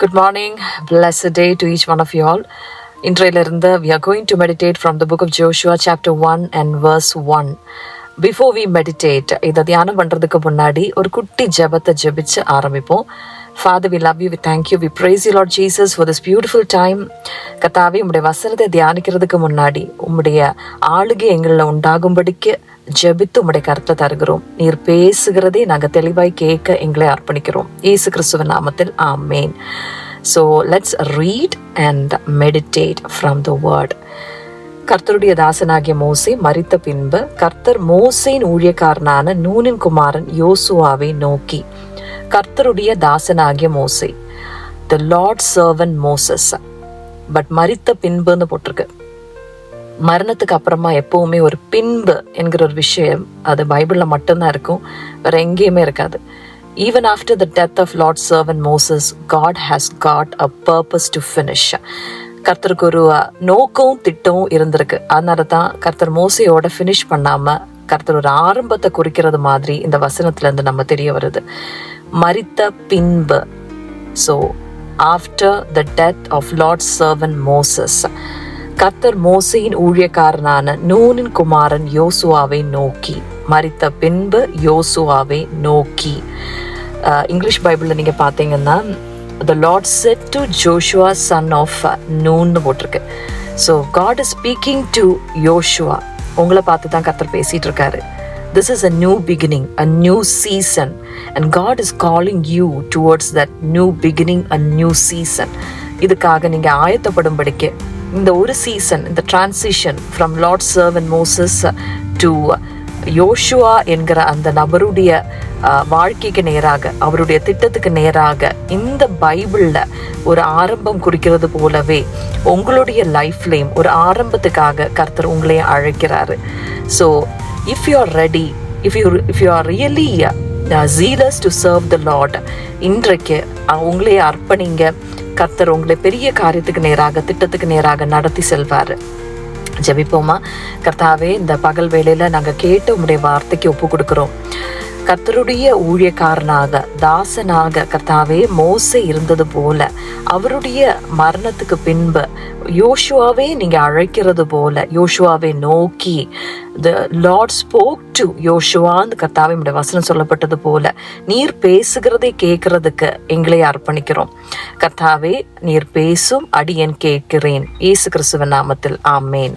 Good morning, blessed day to each one of you all. இன்றையிலிருந்து we are going to meditate from the book of Joshua chapter 1 and verse 1. Before we meditate, இதை தியானம் பண்ணுறதுக்கு முன்னாடி ஒரு குட்டி ஜெபத்தை ஜெபிச்சு ஆரம்பிப்போம். Father, we love you, we thank you, we praise you, Lord Jesus, for this beautiful time. கர்த்தாவே, உம்முடைய வசனத்தை தியானிக்கிறதுக்கு முன்னாடி உம்முடைய ஆளுகை எங்களில் உண்டாகும்படிக்கு ஜெபித்து உம்முடைய கருத்தை தருகிறோம். நீர் பேசுகிறதே நாங்கள் தெளிவாய் கேட்க எங்களை அர்ப்பணிக்கிறோம். இயேசு கிறிஸ்துவின் நாமத்தில் ஆமேன். So let's read and meditate from the word. கர்த்தருடைய தாசனாகிய மோசே மரித்த பின்பு கர்த்தர் மோசேயின் ஊழியக்காரனான நூனின் குமாரன் யோசுவாவை நோக்கி, கர்த்தருடைய தாசனாகிய மோசே, the Lord's servant Moses. But மரித்த பின்புன்னு போட்டிருக்கு. மரணத்துக்கு அப்புறமா எப்பவுமே ஒரு பின்பு என்கிற ஒரு விஷயம் அது பைபிளில் மட்டும்தான் இருக்கும், வேற எங்கேயுமே இருக்காது. Even after the death of Lord's servant Moses, God has got a purpose to finish. கர்த்தருக்கு ஒரு நோக்கம் திட்டம் இருந்திருக்கு. அதனால தான் கர்த்தர் மோசையோட ஃபினிஷ் பண்ணாம கர்த்தர் ஒரு ஆரம்பத்தை குறிக்கிறது மாதிரி இந்த வசனத்துல இருந்து நம்ம தெரிய வருது. மரித்த பின்பு, so after the death of Lord's servant Moses, கர்த்தர் மோசையின் ஊழியக்காரனான நூனின் குமாரன் யோசுவாவை நோக்கி, மரித்த பின்பு யோசுவாவை நோக்கி. இங்கிலீஷ் பைபிளில் நீங்கள் பார்த்தீங்கன்னா the Lord said to Joshua son of Nun போட்டிருக்கு. So God is speaking to Joshua. உங்களை பார்த்து தான் கர்த்தர் பேசிட்டு இருக்காரு. This is a new beginning, a new season, and God is calling you towards that new beginning, a new season. இதுக்காக நீங்க ஆயத்தப்படும்படிக்கு இந்த ஒரு சீசன், இந்த transition from Lord servant Moses to யோசுவா என்கிற அந்த நபருடைய வாழ்க்கைக்கு நேராக, அவருடைய திட்டத்துக்கு நேராக இந்த பைபிளில் ஒரு ஆரம்பம் குறிக்கிறது போலவே உங்களுடைய லைஃப்லேயும் ஒரு ஆரம்பத்துக்காக கர்த்தர் உங்களையும் அழைக்கிறாரு. So if you are ready, if you are really zealous to serve the Lord, இன்றைக்கு உங்களையே அர்ப்பணிங்க. கர்த்தர் உங்களை பெரிய காரியத்துக்கு நேராக, திட்டத்துக்கு நேராக நடத்தி செல்வார். ஜெபிப்போமா? கர்த்தாவே, இந்த பகல் வேளையில் நாங்கள் கேட்டு உங்களுடைய வார்த்தைக்கு ஒப்பு கொடுக்குறோம். கர்த்தருடைய ஊழியக்காரனாக, தாசனாக கர்த்தாவே மோசே இருந்தது போல அவருடைய மரணத்துக்கு பின்பு யோசுவாவே நீங்க அழைக்கிறது போல யோசுவாவை நோக்கி, the Lord spoke to யோசுவான்னு கர்த்தாவே நம்முடைய வசனம் சொல்லப்பட்டது போல நீர் பேசுகிறதை கேட்கறதுக்கு எங்களை அர்ப்பணிக்கிறோம். கர்த்தாவே, நீர் பேசும், அடியேன் கேட்கிறேன். இயேசு கிறிஸ்துவின் நாமத்தில் ஆமேன்.